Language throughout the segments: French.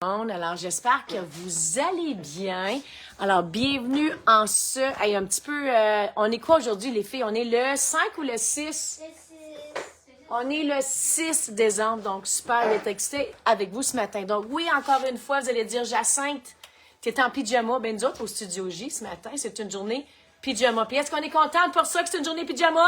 Alors, j'espère que vous allez bien. Alors, bienvenue en ce... Hey, un petit peu... on est quoi aujourd'hui, les filles? On est le 5 ou le 6? On est le 6 décembre, donc super d'être excité avec vous ce matin. Donc, oui, encore une fois, vous allez dire, Jacinthe, tu es en pyjama. Ben, nous autres, au Studio J, ce matin, c'est une journée pyjama. Puis, est-ce qu'on est contente pour ça que c'est une journée pyjama?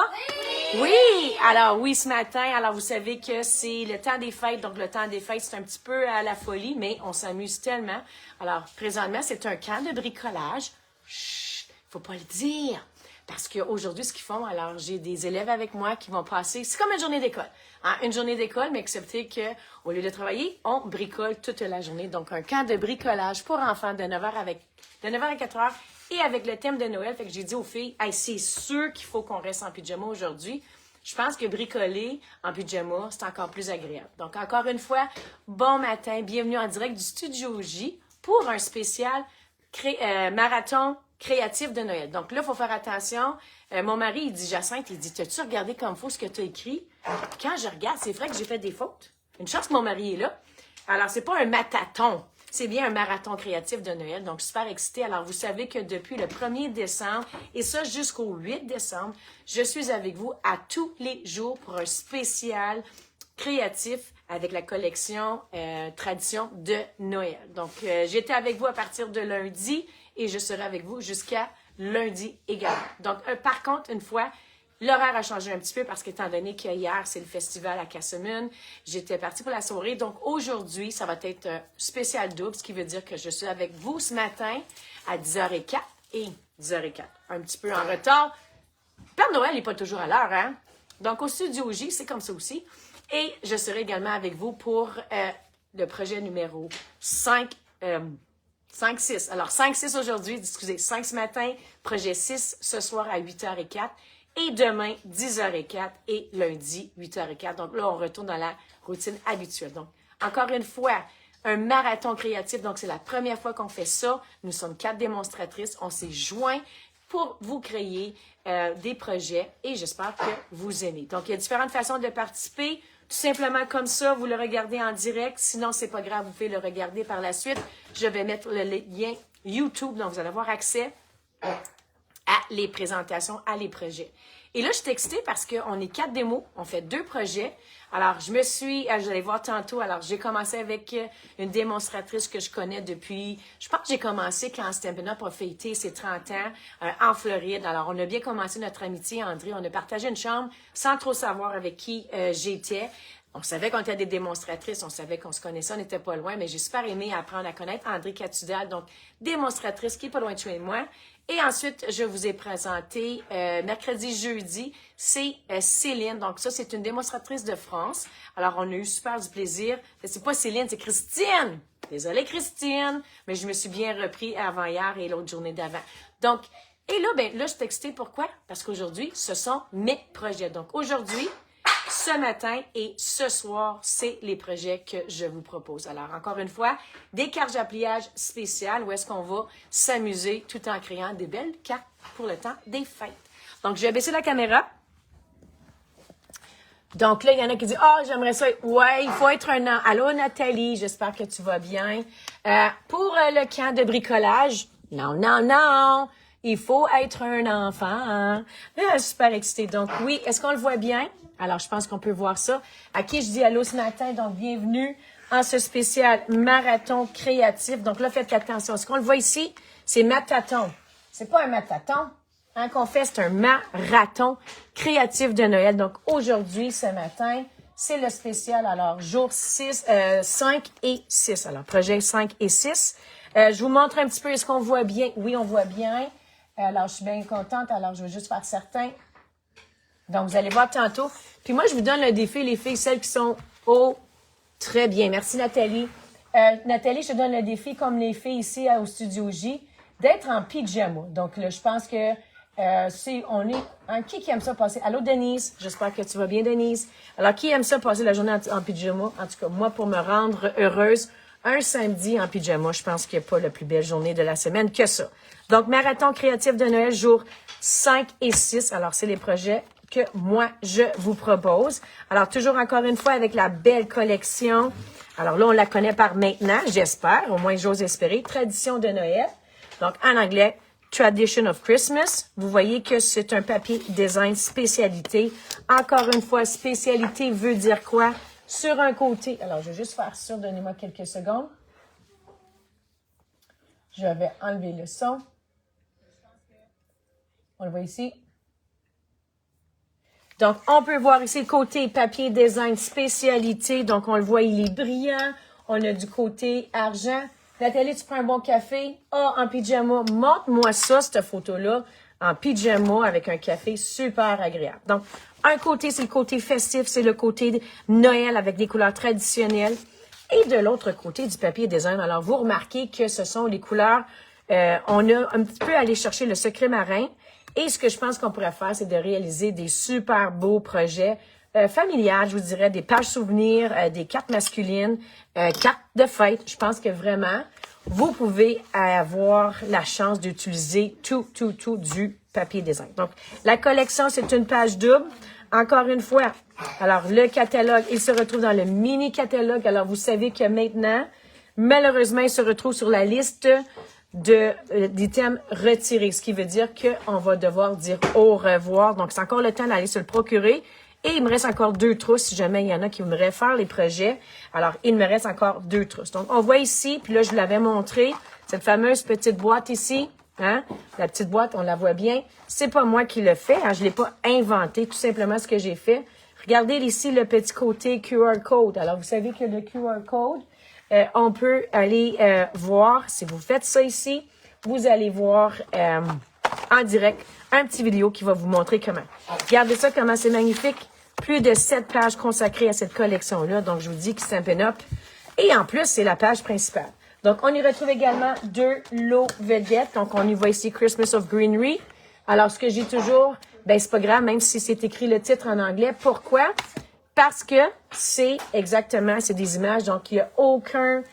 Oui! Alors, oui, ce matin, alors vous savez que c'est le temps des fêtes. Donc, le temps des fêtes, c'est un petit peu à la folie, mais on s'amuse tellement. Alors, présentement, c'est un camp de bricolage. Chut! Faut pas le dire. Parce qu'aujourd'hui, ce qu'ils font, alors j'ai des élèves avec moi qui vont passer, c'est comme une journée d'école. Hein? Une journée d'école, mais excepté qu'au lieu de travailler, on bricole toute la journée. Donc, un camp de bricolage pour enfants de 9h à 4h et avec le thème de Noël. Fait que j'ai dit aux filles, hey, c'est sûr qu'il faut qu'on reste en pyjama aujourd'hui. Je pense que bricoler en pyjama, c'est encore plus agréable. Donc, encore une fois, bon matin, bienvenue en direct du Studio J pour un spécial marathon créatif de Noël. Donc là, il faut faire attention. Mon mari, il dit, Jacinthe, il dit, t'as-tu regardé comme faut ce que tu as écrit? Puis quand je regarde, c'est vrai que j'ai fait des fautes. Une chance que mon mari est là. Alors, c'est pas un matathon. C'est bien un marathon créatif de Noël. Donc, super excitée. Alors, vous savez que depuis le 1er décembre, et ça jusqu'au 8 décembre, je suis avec vous à tous les jours pour un spécial créatif avec la collection Tradition de Noël. Donc, j'étais avec vous à partir de lundi et je serai avec vous jusqu'à lundi également. Donc, par contre, une fois, l'horaire a changé un petit peu parce qu'étant donné qu'hier, c'est le festival à Casselman, j'étais partie pour la soirée. Donc, aujourd'hui, ça va être un spécial double, ce qui veut dire que je suis avec vous ce matin à 10h04 et 10h04. Un petit peu en retard. Père Noël n'est pas toujours à l'heure, hein? Donc, au Studio J, c'est comme ça aussi. Et je serai également avec vous pour le projet numéro 5, 6. Alors, 5-6 aujourd'hui, excusez, 5 ce matin, projet 6 ce soir à 8h04 et demain, 10h04 et lundi, 8h04. Donc là, on retourne dans la routine habituelle. Donc, encore une fois, un marathon créatif. Donc, c'est la première fois qu'on fait ça. Nous sommes 4 démonstratrices. On s'est joints pour vous créer des projets et j'espère que vous aimez. Donc, il y a différentes façons de participer. Tout simplement comme ça, vous le regardez en direct. Sinon, c'est pas grave, vous pouvez le regarder par la suite. Je vais mettre le lien YouTube, donc vous allez avoir accès à les présentations, à les projets. Et là, je suis excitée parce qu'on est 4 démos, on fait 2 projets. Alors, je vais voir tantôt, alors j'ai commencé avec une démonstratrice que je connais depuis, je pense que j'ai commencé quand Stampin' Up a fêté ses 30 ans en Floride. Alors, on a bien commencé notre amitié, André, on a partagé une chambre sans trop savoir avec qui j'étais. On savait qu'on était des démonstratrices, on savait qu'on se connaissait, on n'était pas loin, mais j'ai super aimé apprendre à connaître André Catudal, donc démonstratrice qui est pas loin de chez moi. Et ensuite, je vous ai présenté mercredi, jeudi, c'est Céline. Donc ça, c'est une démonstratrice de France. Alors, on a eu super du plaisir. C'est pas Céline, c'est Christine. Désolée, Christine, mais je me suis bien repris avant hier et l'autre journée d'avant. Donc, et là, je suis excitée. Pourquoi? Parce qu'aujourd'hui, ce sont mes projets. Donc, aujourd'hui, ce matin et ce soir, c'est les projets que je vous propose. Alors, encore une fois, des cartes à pliage spéciales où est-ce qu'on va s'amuser tout en créant des belles cartes pour le temps des fêtes. Donc, je vais baisser la caméra. Donc là, il y en a qui disent « Ah, j'aimerais ça. » Ouais, il faut être un an. Allô, Nathalie, j'espère que tu vas bien. Pour le camp de bricolage, non. Il faut être un enfant. Hein? Super excité. Donc oui, est-ce qu'on le voit bien? Alors, je pense qu'on peut voir ça. À qui je dis allô ce matin? Donc, bienvenue en ce spécial marathon créatif. Donc là, faites attention. Ce qu'on le voit ici, c'est matathon. C'est pas un matathon. Hein, qu'on fait, c'est un marathon créatif de Noël. Donc, aujourd'hui, ce matin, c'est le spécial. Alors, jour 5 et 6. Alors, projet 5 et 6. Je vous montre un petit peu, est-ce qu'on voit bien? Oui, on voit bien. Alors, je suis bien contente. Alors, je veux juste faire certain. Donc, vous allez voir tantôt. Puis moi, je vous donne le défi, les filles, celles qui sont très bien. Merci, Nathalie. Nathalie, je te donne le défi, comme les filles ici au Studio J, d'être en pyjama. Donc, là, je pense que qui aime ça passer? Allô, Denise? J'espère que tu vas bien, Denise. Alors, qui aime ça passer la journée en pyjama? En tout cas, moi, pour me rendre heureuse, un samedi en pyjama, je pense qu'il n'y a pas la plus belle journée de la semaine que ça. Donc, marathon créatif de Noël, jour 5 et 6. Alors, c'est les projets que moi, je vous propose. Alors, toujours encore une fois avec la belle collection Alors là, on la connaît par maintenant, j'espère, au moins j'ose espérer. Tradition de Noël. Donc, en anglais, Tradition of Christmas. Vous voyez que c'est un papier design spécialité. Encore une fois, spécialité veut dire quoi? Sur un côté, alors je vais juste faire ça, donnez-moi quelques secondes. Je vais enlever le son. On le voit ici. Donc, on peut voir ici le côté papier design spécialité. Donc, on le voit, il est brillant. On a du côté argent. Nathalie, tu prends un bon café? Ah, en pyjama. Montre-moi ça, cette photo-là, en pyjama avec un café super agréable. Donc, un côté, c'est le côté festif, c'est le côté Noël avec des couleurs traditionnelles. Et de l'autre côté, du papier design. Alors, vous remarquez que ce sont les couleurs, on a un petit peu allé chercher le secret marin. Et ce que je pense qu'on pourrait faire, c'est de réaliser des super beaux projets familiales, je vous dirais, des pages souvenirs, des cartes masculines, cartes de fête. Je pense que vraiment, vous pouvez avoir la chance d'utiliser tout du papier design. Donc, la collection, c'est une page double. Encore une fois, alors le catalogue, il se retrouve dans le mini-catalogue. Alors, vous savez que maintenant, malheureusement, il se retrouve sur la liste d'items retirés, ce qui veut dire qu'on va devoir dire au revoir. Donc, c'est encore le temps d'aller se le procurer. Et il me reste encore 2 trousses si jamais il y en a qui voudraient faire les projets. Alors, il me reste encore 2 trousses. Donc, on voit ici, puis là, je vous l'avais montré, cette fameuse petite boîte ici. Hein? La petite boîte, on la voit bien. C'est pas moi qui le fais. Hein? Je l'ai pas inventé, tout simplement ce que j'ai fait. Regardez ici le petit côté QR code. Alors, vous savez que le QR code, on peut aller voir, si vous faites ça ici, vous allez voir en direct un petit vidéo qui va vous montrer comment. Regardez ça, comment c'est magnifique. Plus de 7 pages consacrées à cette collection-là. Donc, je vous dis que c'est un pin-up. Et en plus, c'est la page principale. Donc, on y retrouve également 2 lots vedettes. Donc, on y voit ici Christmas of Greenery. Alors, ce que j'ai toujours, ben c'est pas grave, même si c'est écrit le titre en anglais. Pourquoi? Parce que c'est exactement, c'est des images, donc il n'y a aucun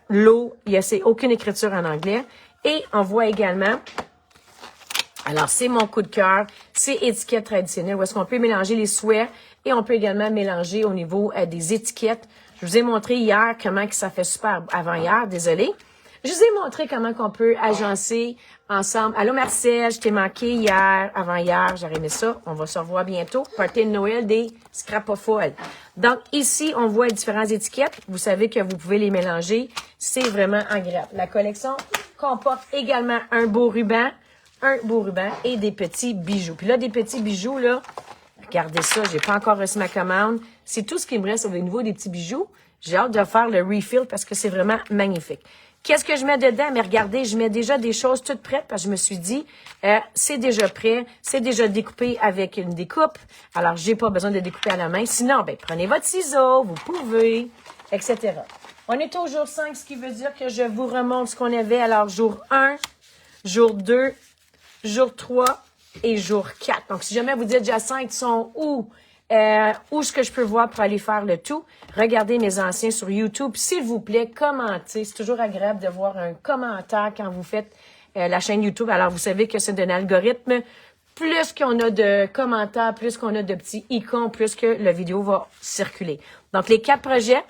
lot, c'est aucune écriture en anglais. Et on voit également, alors c'est mon coup de cœur, c'est étiquette traditionnelle, où est-ce qu'on peut mélanger les souhaits et on peut également mélanger au niveau des étiquettes. Je vous ai montré hier comment que ça fait super, avant-hier, désolé. Je vous ai montré comment qu'on peut agencer ensemble. Allô Marcel, je t'ai manqué hier, avant-hier, j'aurais aimé ça. On va se revoir bientôt. Party de Noël des scrapopholes. Donc ici, on voit les différentes étiquettes. Vous savez que vous pouvez les mélanger. C'est vraiment agréable. La collection comporte également un beau ruban et des petits bijoux. Puis là, des petits bijoux, là, regardez ça, j'ai pas encore reçu ma commande. C'est tout ce qui me reste au niveau des petits bijoux. J'ai hâte de faire le refill parce que c'est vraiment magnifique. Qu'est-ce que je mets dedans? Mais regardez, je mets déjà des choses toutes prêtes parce que je me suis dit, c'est déjà prêt, c'est déjà découpé avec une découpe. Alors, j'ai pas besoin de découper à la main. Sinon, ben prenez votre ciseau, vous pouvez, etc. On est au jour 5, ce qui veut dire que je vous remonte ce qu'on avait. Alors, jour 1, jour 2, jour 3 et jour 4. Donc, si jamais vous dites, Jacinthe, ils sont où? Où est-ce que je peux voir pour aller faire le tout? Regardez mes anciens sur YouTube. S'il vous plaît, commentez. C'est toujours agréable de voir un commentaire quand vous faites la chaîne YouTube. Alors, vous savez que c'est un algorithme. Plus qu'on a de commentaires, plus qu'on a de petits icônes, plus que la vidéo va circuler. Donc, les 4 projets.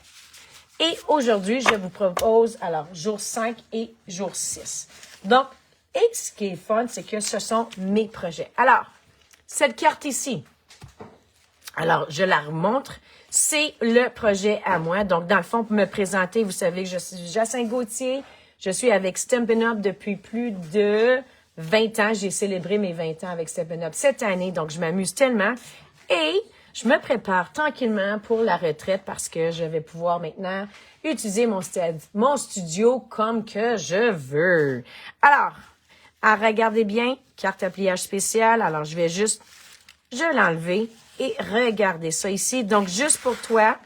Et aujourd'hui, je vous propose, alors, jour 5 et jour 6. Donc, et ce qui est fun, c'est que ce sont mes projets. Alors, cette carte ici, alors, je la remontre. C'est le projet à moi. Donc, dans le fond, pour me présenter, vous savez que je suis Jacinthe Gauthier. Je suis avec Stampin' Up depuis plus de 20 ans. J'ai célébré mes 20 ans avec Stampin' Up cette année. Donc, je m'amuse tellement. Et je me prépare tranquillement pour la retraite parce que je vais pouvoir maintenant utiliser mon studio comme que je veux. Alors, regardez bien, carte à pliage spéciale. Alors, je vais juste, l'enlever. Et regardez ça ici. Donc, juste pour toi.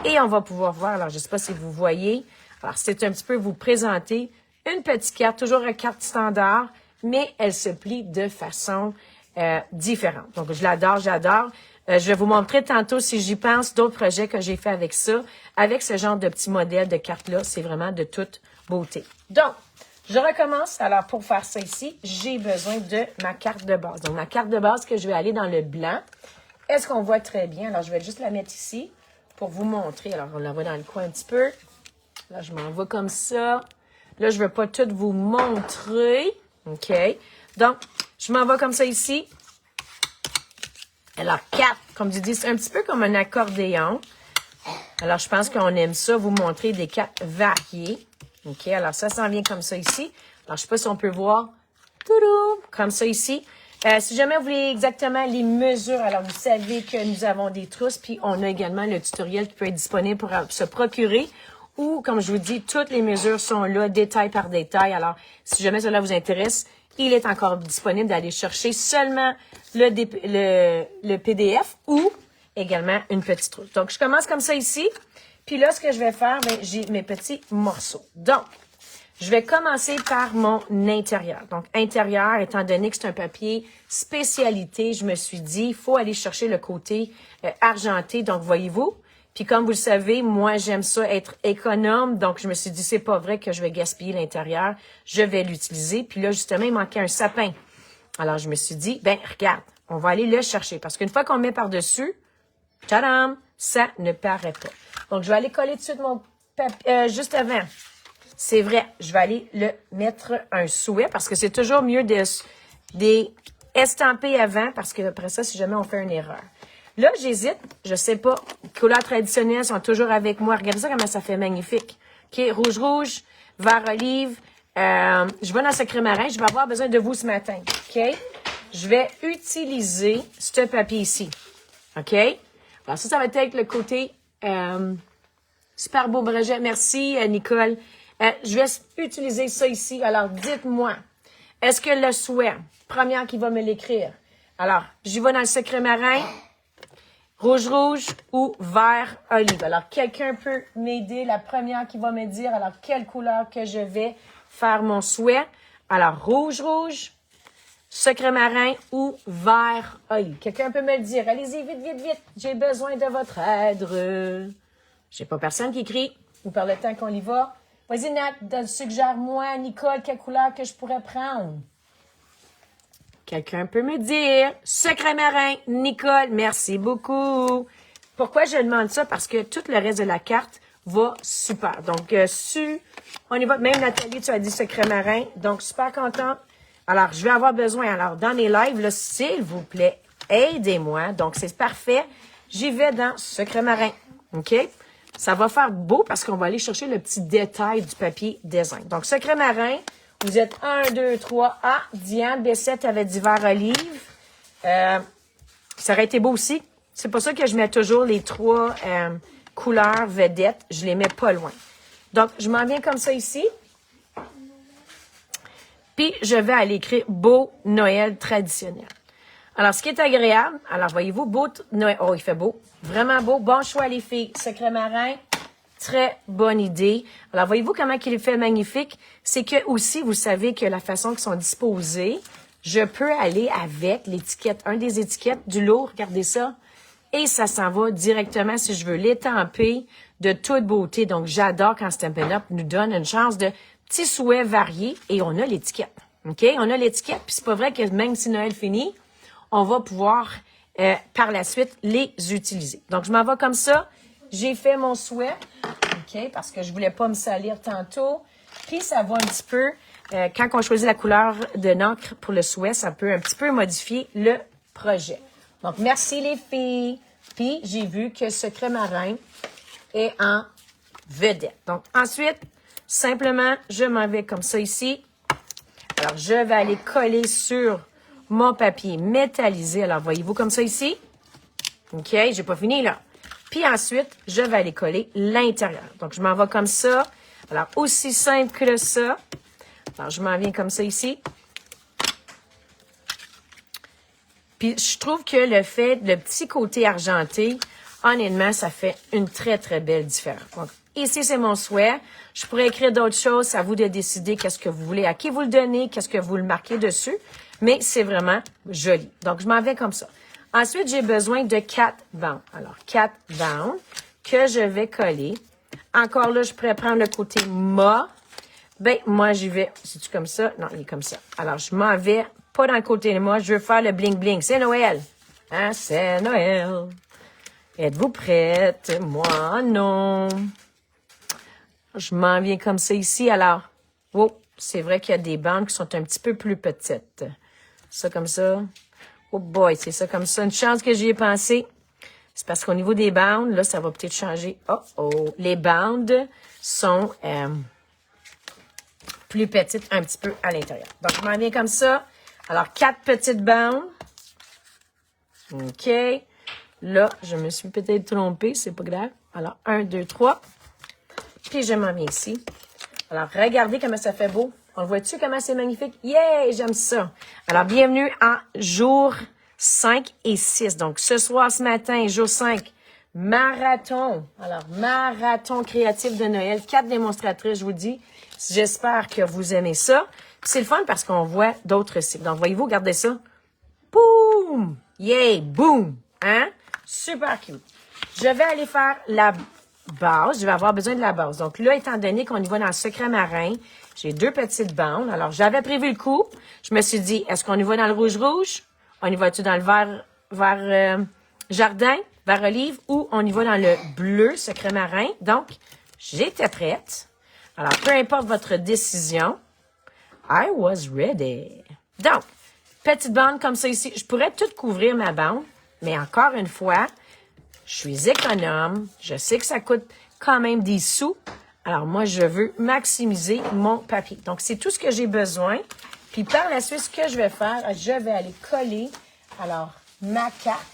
Et on va pouvoir voir. Alors, je ne sais pas si vous voyez. Alors, c'est un petit peu vous présenter une petite carte, toujours une carte standard, mais elle se plie de façon différente. Donc, je l'adore, j'adore. Je vais vous montrer tantôt, si j'y pense, d'autres projets que j'ai fait avec ça. Avec ce genre de petits modèles de cartes-là, c'est vraiment de toute beauté. Donc, je recommence. Alors, pour faire ça ici, j'ai besoin de ma carte de base. Donc, ma carte de base que je vais aller dans le blanc. Est-ce qu'on voit très bien? Alors, je vais juste la mettre ici. pour vous montrer. Alors, on la voit dans le coin un petit peu. Là, je m'en vais comme ça. Là, je ne veux pas tout vous montrer. OK? Donc, je m'en vais comme ça ici. Alors, 4, comme tu dis, c'est un petit peu comme un accordéon. Alors, je pense qu'on aime ça, vous montrer des 4 variés. OK? Alors, ça s'en vient comme ça ici. Alors, je ne sais pas si on peut voir. Toudou! Comme ça ici. Si jamais vous voulez exactement les mesures, alors vous savez que nous avons des trousses, puis on a également le tutoriel qui peut être disponible pour se procurer. Ou, comme je vous dis, toutes les mesures sont là, détail par détail. Alors, si jamais cela vous intéresse, il est encore disponible d'aller chercher seulement le PDF ou également une petite trousse. Donc, je commence comme ça ici. Puis là, ce que je vais faire, ben, j'ai mes petits morceaux. Donc, je vais commencer par mon intérieur. Donc, intérieur, étant donné que c'est un papier spécialité, je me suis dit, il faut aller chercher le côté argenté. Donc, voyez-vous? Puis comme vous le savez, moi, j'aime ça être économe. Donc, je me suis dit, c'est pas vrai que je vais gaspiller l'intérieur. Je vais l'utiliser. Puis là, justement, il manquait un sapin. Alors, je me suis dit, ben regarde, on va aller le chercher. Parce qu'une fois qu'on met par-dessus, tadam, ça ne paraît pas. Donc, je vais aller coller tout de suite mon papier, juste avant. C'est vrai, je vais aller le mettre un souhait parce que c'est toujours mieux des estamper avant parce que après ça, si jamais on fait une erreur. Là, j'hésite, je sais pas. Les couleurs traditionnelles sont toujours avec moi. Regardez ça comment ça fait magnifique. OK, rouge, vert olive. Je vais dans ce crémarin. Je vais avoir besoin de vous ce matin. OK? Je vais utiliser ce papier ici. OK? Alors ça va être avec le côté super beau projet. Merci, Nicole. Je vais utiliser ça ici. Alors, dites-moi, est-ce que le souhait, première qui va me l'écrire. Alors, j'y vais dans le secret marin. Rouge ou vert olive. Alors, quelqu'un peut m'aider. La première qui va me dire, alors, quelle couleur que je vais faire mon souhait. Alors, rouge, secret marin ou vert olive. Quelqu'un peut me le dire. Allez-y, vite. J'ai besoin de votre aide. J'ai pas personne qui écrit. Ou par le temps qu'on y va. Vas-y, Nat, suggère-moi, Nicole, quelle couleur que je pourrais prendre. Quelqu'un peut me dire. Secret marin, Nicole, merci beaucoup. Pourquoi je demande ça? Parce que tout le reste de la carte va super. Donc, on y va. Même Nathalie, tu as dit secret marin. Donc, super contente. Alors, je vais avoir besoin. Alors, dans les lives, là, s'il vous plaît, aidez-moi. Donc, c'est parfait. J'y vais dans secret marin. OK? Ça va faire beau parce qu'on va aller chercher le petit détail du papier design. Donc, secret marin. Vous êtes 1, 2, 3. Ah, Diane Bessette avait dit vert olive. Ça aurait été beau aussi. C'est pour ça que je mets toujours les 3 couleurs vedettes. Je les mets pas loin. Donc, je m'en viens comme ça ici. Puis, je vais aller écrire « Beau Noël traditionnel ». Alors, ce qui est agréable, alors voyez-vous, beau Noël. Oh, il fait beau. Vraiment beau. Bon choix, les filles. Secret marin. Très bonne idée. Alors, voyez-vous comment il est fait magnifique? C'est que aussi, vous savez que la façon qu'ils sont disposés, je peux aller avec l'étiquette, un des étiquettes du lot, regardez ça, et ça s'en va directement si je veux l'étamper de toute beauté. Donc, j'adore quand Stampin' Up nous donne une chance de petits souhaits variés et on a l'étiquette. OK? On a l'étiquette, puis c'est pas vrai que même si Noël finit, on va pouvoir par la suite les utiliser. Donc, je m'en vais comme ça. J'ai fait mon souhait, OK, parce que je voulais pas me salir tantôt. Puis, ça va un petit peu, quand on choisit la couleur de l'encre pour le souhait, ça peut un petit peu modifier le projet. Donc, merci les filles. Puis, j'ai vu que Secret Marin est en vedette. Donc, ensuite, simplement, je m'en vais comme ça ici. Alors, je vais aller coller sur mon papier métallisé. Alors, voyez-vous comme ça ici? OK, j'ai pas fini là. Puis ensuite, je vais aller coller l'intérieur. Donc, je m'en vais comme ça. Alors, aussi simple que ça. Alors, je m'en viens comme ça ici. Puis, je trouve que le petit côté argenté, honnêtement, ça fait une très, très belle différence. Donc, ici, c'est mon souhait. Je pourrais écrire d'autres choses. C'est à vous de décider qu'est-ce que vous voulez, à qui vous le donnez, qu'est-ce que vous le marquez dessus. Mais c'est vraiment joli. Donc, je m'en vais comme ça. Ensuite, j'ai besoin de 4 bandes. Alors, 4 bandes que je vais coller. Encore là, je pourrais prendre le côté mat. Ben, moi, j'y vais. C'est-tu comme ça? Non, il est comme ça. Alors, je m'en vais pas dans le côté de moi. Je veux faire le bling-bling. C'est Noël. Hein? C'est Noël. Êtes-vous prête? Moi, non. Je m'en viens comme ça ici. Alors, oh, c'est vrai qu'il y a des bandes qui sont un petit peu plus petites. Ça comme ça. Oh boy, c'est ça comme ça. Une chance que j'y ai pensé. C'est parce qu'au niveau des bandes, là, ça va peut-être changer. Oh, oh. Les bandes sont plus petites un petit peu à l'intérieur. Donc, je m'en viens comme ça. Alors, 4 petites bandes. OK. Là, je me suis peut-être trompée, c'est pas grave. Alors, 1, 2, 3. Puis, je m'en viens ici. Alors, regardez comment ça fait beau. On le voit-tu comment c'est magnifique? Yeah! J'aime ça. Alors, bienvenue en jour 5 et 6. Donc, ce soir, ce matin, jour 5, marathon. Alors, marathon créatif de Noël. 4 démonstratrices, je vous dis. J'espère que vous aimez ça. C'est le fun parce qu'on voit d'autres cibles. Donc, voyez-vous, regardez ça. Boum! Yeah! Boum! Hein? Super cute. Je vais aller faire la base. Je vais avoir besoin de la base. Donc là, étant donné qu'on y va dans le secret marin, j'ai 2 petites bandes. Alors, j'avais prévu le coup. Je me suis dit, est-ce qu'on y va dans le rouge-rouge? On y va-tu dans le vert jardin, vert olive, ou on y va dans le bleu secret marin? Donc, j'étais prête. Alors, peu importe votre décision, I was ready. Donc, petite bande comme ça ici. Je pourrais tout couvrir ma bande, mais encore une fois, je suis économe. Je sais que ça coûte quand même des sous. Alors, moi, je veux maximiser mon papier. Donc, c'est tout ce que j'ai besoin. Puis, par la suite, ce que je vais faire, je vais aller coller, alors, ma carte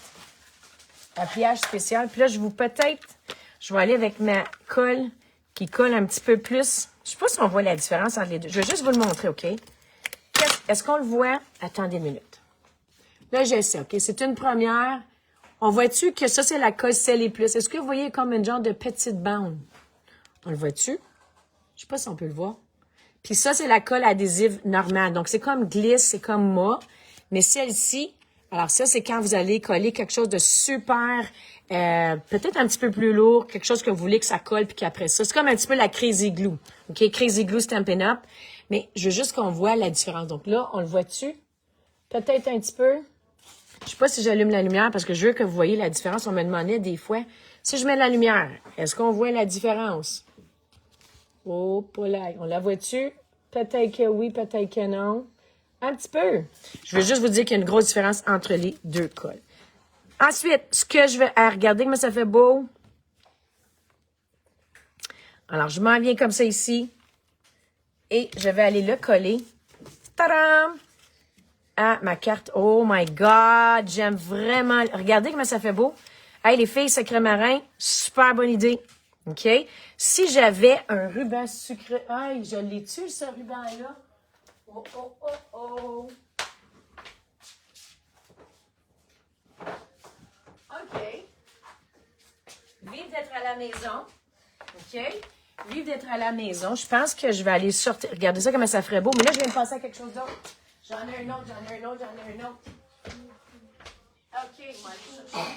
à pliage spécial. Puis là, je vais aller avec ma colle qui colle un petit peu plus. Je sais pas si on voit la différence entre les deux. Je vais juste vous le montrer, OK? Est-ce qu'on le voit? Attendez une minute. Là, je sais, OK? C'est une première. On voit-tu que ça, c'est la colle scellée plus? Est-ce que vous voyez comme une genre de petite bande? On le voit-tu? Je sais pas si on peut le voir. Puis ça, c'est la colle adhésive normale. Donc, c'est comme glisse, c'est comme moi. Mais celle-ci, alors ça, c'est quand vous allez coller quelque chose de super, peut-être un petit peu plus lourd, quelque chose que vous voulez que ça colle, puis qu'après ça, c'est comme un petit peu la Crazy Glue. OK? Crazy Glue Stampin' Up. Mais je veux juste qu'on voit la différence. Donc là, on le voit-tu? Peut-être un petit peu. Je sais pas si j'allume la lumière parce que je veux que vous voyez la différence. On me demandait des fois, si je mets la lumière, est-ce qu'on voit la différence? Oh, pas là. On la voit-tu? Peut-être que oui, peut-être que non. Un petit peu. Je veux juste vous dire qu'il y a une grosse différence entre les deux colles. Ensuite, ce que je vais... regardez comment ça fait beau. Alors, je m'en viens comme ça ici. Et je vais aller le coller. Tadam! À ma carte. Oh my God! J'aime vraiment... Regardez comment ça fait beau. Hey, les filles, secret marin, super bonne idée. OK? Si j'avais un ruban sucré... Hey, je l'ai-tu, ce ruban-là? Oh, oh, oh, oh! OK. Vive d'être à la maison. OK? Vive d'être à la maison. Je pense que je vais aller sortir. Regardez ça, comment ça ferait beau. Mais là, je viens de passer à quelque chose d'autre. J'en ai un autre, j'en ai un autre, j'en ai un autre. OK, moi, aller chercher.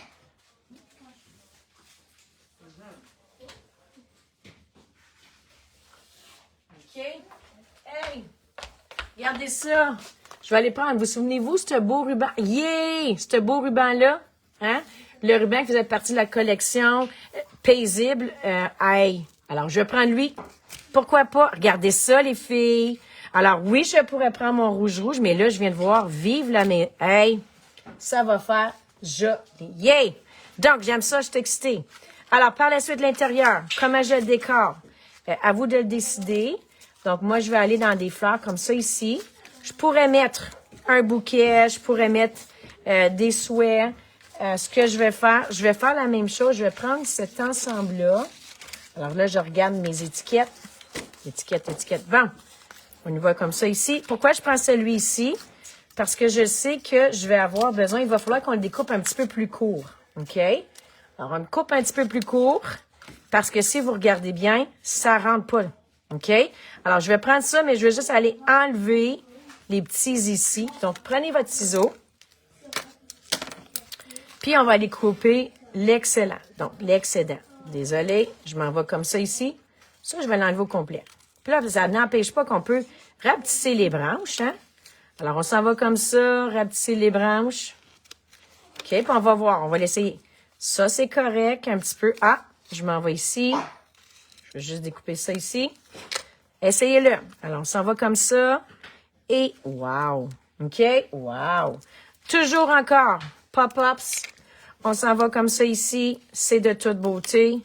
OK. Hey! Regardez ça. Je vais aller prendre. Vous souvenez-vous, ce beau ruban? Yeah! Ce beau ruban-là. Hein? Le ruban qui faisait partie de la collection paisible. Hey! Alors, je vais prendre lui. Pourquoi pas? Regardez ça, les filles. Alors, oui, je pourrais prendre mon rouge-rouge, mais là, je viens de voir vive la mais. Hey! Ça va faire joli. Yeah! Donc, j'aime ça, je suis excitée. Alors, par la suite, l'intérieur. Comment je le décore? À vous de le décider. Donc, moi, je vais aller dans des fleurs comme ça ici. Je pourrais mettre un bouquet, je pourrais mettre des souhaits. Ce que je vais faire la même chose. Je vais prendre cet ensemble-là. Alors là, je regarde mes étiquettes. Étiquette. Bon, on y va comme ça ici. Pourquoi je prends celui ici? Parce que je sais que je vais avoir besoin, il va falloir qu'on le découpe un petit peu plus court. OK? Alors, on le coupe un petit peu plus court parce que si vous regardez bien, ça rentre pas. OK? Alors, je vais prendre ça, mais je vais juste aller enlever les petits ici. Donc, prenez votre ciseau. Puis, on va aller couper l'excellent. Donc, l'excédent. Désolée, je m'en vais comme ça ici. Ça, je vais l'enlever au complet. Puis là, ça n'empêche pas qu'on peut rapetisser les branches, hein? Alors, on s'en va comme ça, rapetisser les branches. OK, puis on va voir, on va l'essayer. Ça, c'est correct. Un petit peu. Ah, je m'en vais ici. Je vais juste découper ça ici. Essayez-le. Alors, on s'en va comme ça. Et wow. OK? Wow. Toujours encore. Pop-ups. On s'en va comme ça ici. C'est de toute beauté.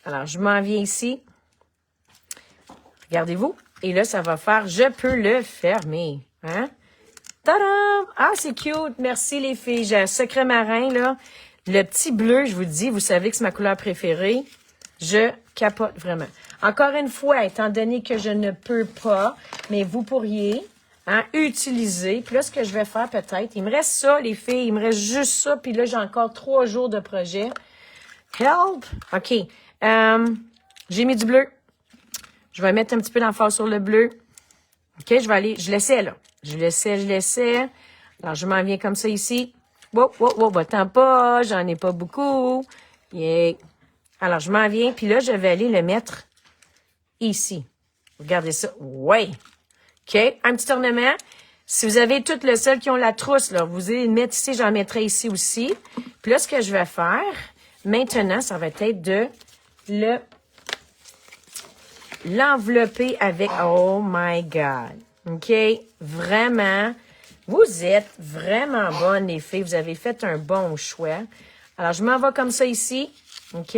Alors, je m'en viens ici. Regardez-vous. Et là, ça va faire, je peux le fermer. Hein? Tadam! Ah, c'est cute. Merci, les filles. J'ai un secret marin, là. Le petit bleu, je vous dis, vous savez que c'est ma couleur préférée. Je capote vraiment. Encore une fois, étant donné que je ne peux pas, mais vous pourriez utiliser. Puis là, ce que je vais faire peut-être, il me reste ça, les filles. Il me reste juste ça. Puis là, j'ai encore 3 jours de projet. Help! OK. J'ai mis du bleu. Je vais mettre un petit peu d'emphase sur le bleu. OK, je l'essaie, là. Je l'essaie. Alors, je m'en viens comme ça ici. Wow, attends pas, j'en ai pas beaucoup. Yeah. Alors, je m'en viens, puis là, je vais aller le mettre ici. Regardez ça. Ouais. OK, un petit ornement. Si vous avez toutes le seul qui ont la trousse, là, vous allez le mettre ici, j'en mettrai ici aussi. Puis là, ce que je vais faire, maintenant, ça va être de l'envelopper avec... Oh my God. OK? Vraiment, vous êtes vraiment bonnes, les filles. Vous avez fait un bon choix. Alors, je m'en vais comme ça ici. OK?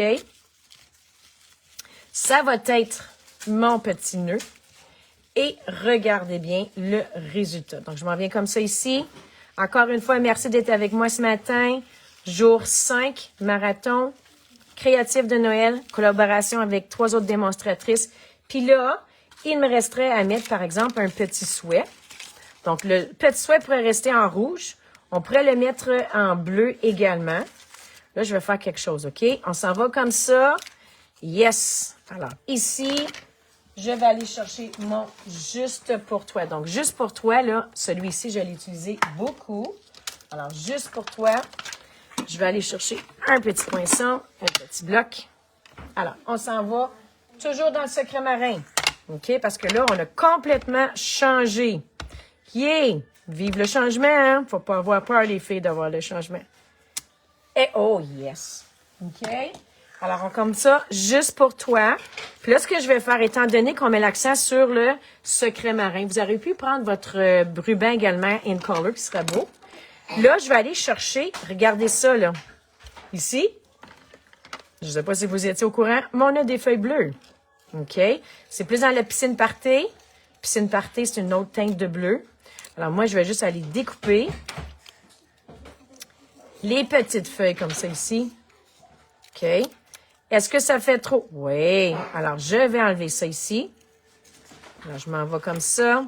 Ça va être mon petit nœud. Et regardez bien le résultat. Donc, je m'en viens comme ça ici. Encore une fois, merci d'être avec moi ce matin. Jour 5, marathon créatif de Noël, collaboration avec 3 autres démonstratrices. Puis là, il me resterait à mettre, par exemple, un petit souhait. Donc, le petit souhait pourrait rester en rouge. On pourrait le mettre en bleu également. Là, je vais faire quelque chose, OK? On s'en va comme ça. Yes! Alors, ici, je vais aller chercher mon juste pour toi. Donc, juste pour toi, là, celui-ci, je l'ai utilisé beaucoup. Alors, juste pour toi, je vais aller chercher un petit poinçon, un petit bloc. Alors, on s'en va toujours dans le secret marin. OK? Parce que là, on a complètement changé. Yeah! Vive le changement, hein? Faut pas avoir peur, les filles, d'avoir le changement. Et oh, yes! OK? Alors, on comme ça, juste pour toi. Puis là, ce que je vais faire, étant donné qu'on met l'accent sur le secret marin, vous aurez pu prendre votre ruban également in color, qui serait beau. Là, je vais aller chercher, regardez ça, là. Ici, je ne sais pas si vous étiez au courant, mais on a des feuilles bleues. OK? C'est plus dans la piscine party. Piscine party, c'est une autre teinte de bleu. Alors, moi, je vais juste aller découper les petites feuilles comme ça ici. OK? Est-ce que ça fait trop? Oui. Alors, je vais enlever ça ici. Alors, je m'en vais comme ça.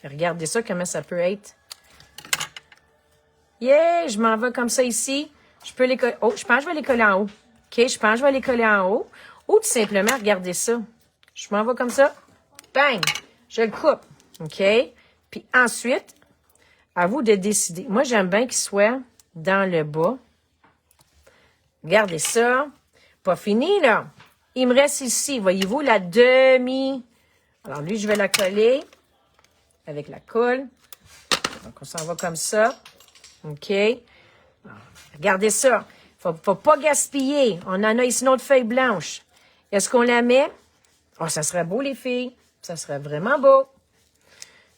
Regardez ça, comment ça peut être. Yeah! Je m'en vais comme ça ici. Je peux les coller. Oh, je pense que je vais les coller en haut. OK? Je pense que je vais les coller en haut. Ou tout simplement, regardez ça. Je m'en vais comme ça. Bang! Je le coupe. OK? Puis ensuite, à vous de décider. Moi, j'aime bien qu'il soit dans le bas. Regardez ça. Pas fini, là. Il me reste ici, voyez-vous, la demi. Alors, lui, je vais la coller avec la colle. Donc, on s'en va comme ça. OK? Alors, regardez ça. Faut pas gaspiller. On en a ici une autre feuille blanche. Est-ce qu'on la met? Oh, ça serait beau, les filles. Ça serait vraiment beau.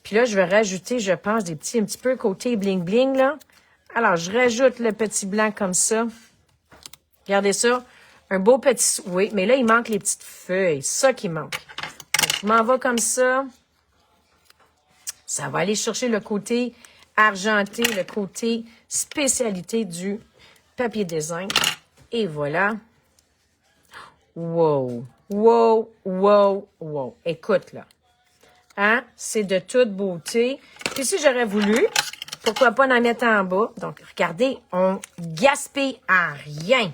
Puis là, je vais rajouter, je pense, un petit peu côté bling-bling, là. Alors, je rajoute le petit blanc comme ça. Regardez ça. Un beau petit... Oui, mais là, il manque les petites feuilles. C'est ça qui manque. Donc, je m'en vais comme ça. Ça va aller chercher le côté argenté, le côté spécialité du papier design. Et voilà. Wow. Wow, wow, wow. Écoute, là. Hein? C'est de toute beauté. Puis si j'aurais voulu, pourquoi pas en mettre en bas? Donc, regardez, on gaspille à rien.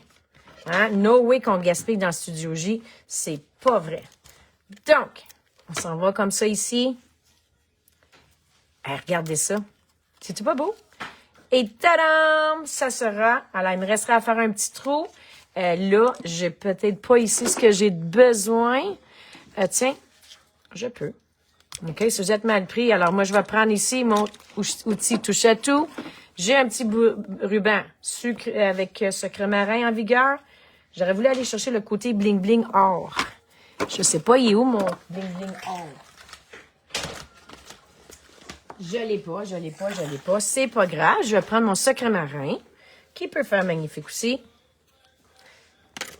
Hein? No way qu'on gaspille dans Studio J. C'est pas vrai. Donc, on s'en va comme ça ici. Regardez ça. C'est-tu pas beau? Et tadam! Ça sera... Alors, il me restera à faire un petit trou. Là, j'ai peut-être pas ici ce que j'ai besoin. Tiens, je peux. OK, si vous êtes mal pris, alors moi, je vais prendre ici mon outil touche à tout. J'ai un petit ruban sucre avec secret marin en vigueur. J'aurais voulu aller chercher le côté bling-bling or. Je sais pas, il est où mon bling-bling or? Je l'ai pas. C'est pas grave. Je vais prendre mon secret marin, qui peut faire magnifique aussi.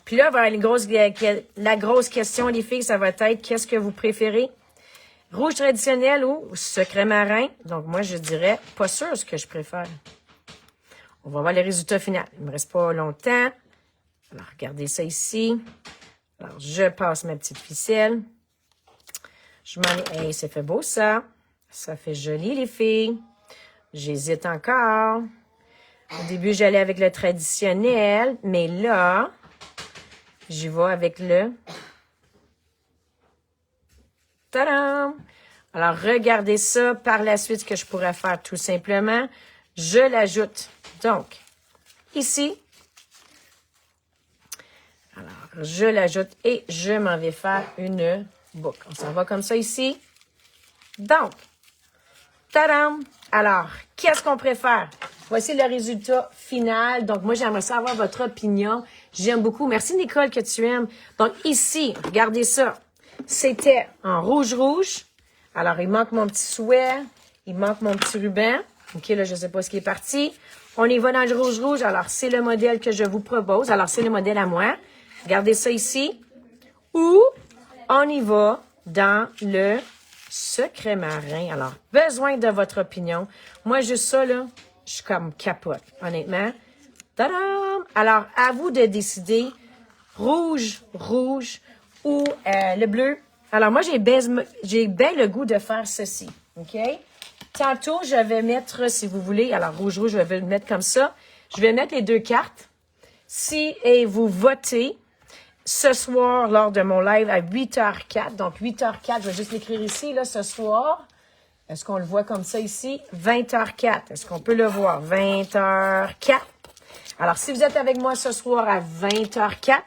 Puis là, la grosse question, les filles, ça va être, qu'est-ce que vous préférez? Rouge traditionnel ou secret marin? Donc, moi, je dirais, pas sûr ce que je préfère. On va voir les résultats finaux. Il me reste pas longtemps. Alors, regardez ça ici. Alors, je passe ma petite ficelle. Je m'en ai... Hey, ça fait beau, ça. Ça fait joli, les filles. J'hésite encore. Au début, j'allais avec le traditionnel, mais là, j'y vais avec le... Tadam! Alors, regardez ça. Par la suite, ce que je pourrais faire, tout simplement, je l'ajoute. Donc, ici. Alors, je l'ajoute et je m'en vais faire une boucle. On s'en va comme ça ici. Donc, tadam! Alors, qu'est-ce qu'on préfère? Voici le résultat final. Donc, moi, j'aimerais savoir votre opinion. J'aime beaucoup. Merci, Nicole, que tu aimes. Donc, ici, regardez ça. C'était en rouge-rouge. Alors, il manque mon petit souhait. Il manque mon petit ruban. OK, là, je ne sais pas ce qui est parti. On y va dans le rouge-rouge. Alors, c'est le modèle que je vous propose. Alors, c'est le modèle à moi. Regardez ça ici. Ou on y va dans le secret marin. Alors, besoin de votre opinion. Moi, juste ça, là, je suis comme capote, honnêtement. Tadam! Alors, à vous de décider. Rouge ou le bleu. Alors, moi, j'ai bien le goût de faire ceci. OK? Tantôt, je vais mettre, si vous voulez, alors rouge, je vais le mettre comme ça. Je vais mettre les deux cartes. Si vous votez ce soir lors de mon live à 8h04, donc 8h04, je vais juste l'écrire ici, là, ce soir. Est-ce qu'on le voit comme ça ici? 20h04. Est-ce qu'on peut le voir? 20h04. Alors, si vous êtes avec moi ce soir à 20h04,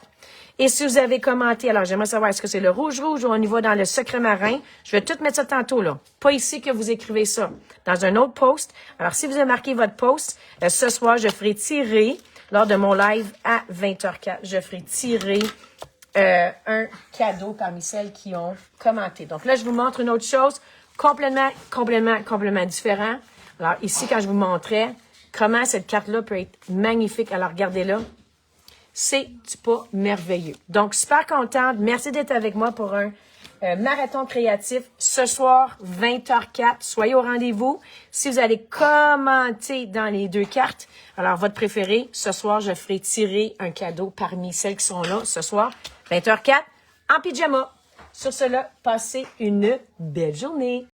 et si vous avez commenté, alors j'aimerais savoir, est-ce que c'est le rouge ou on y va dans le secret marin? Je vais tout mettre ça tantôt, là. Pas ici que vous écrivez ça. Dans un autre post. Alors, si vous avez marqué votre post, ce soir, je ferai tirer, lors de mon live à 20h04, je ferai tirer un cadeau parmi celles qui ont commenté. Donc là, je vous montre une autre chose, complètement différent. Alors, ici, quand je vous montrais comment cette carte-là peut être magnifique. Alors, regardez-la. C'est pas merveilleux. Donc, super contente. Merci d'être avec moi pour un marathon créatif. Ce soir, 20h04. Soyez au rendez-vous. Si vous allez commenter dans les deux cartes, alors votre préféré, ce soir, je ferai tirer un cadeau parmi celles qui sont là ce soir, 20h04, en pyjama. Sur cela, passez une belle journée.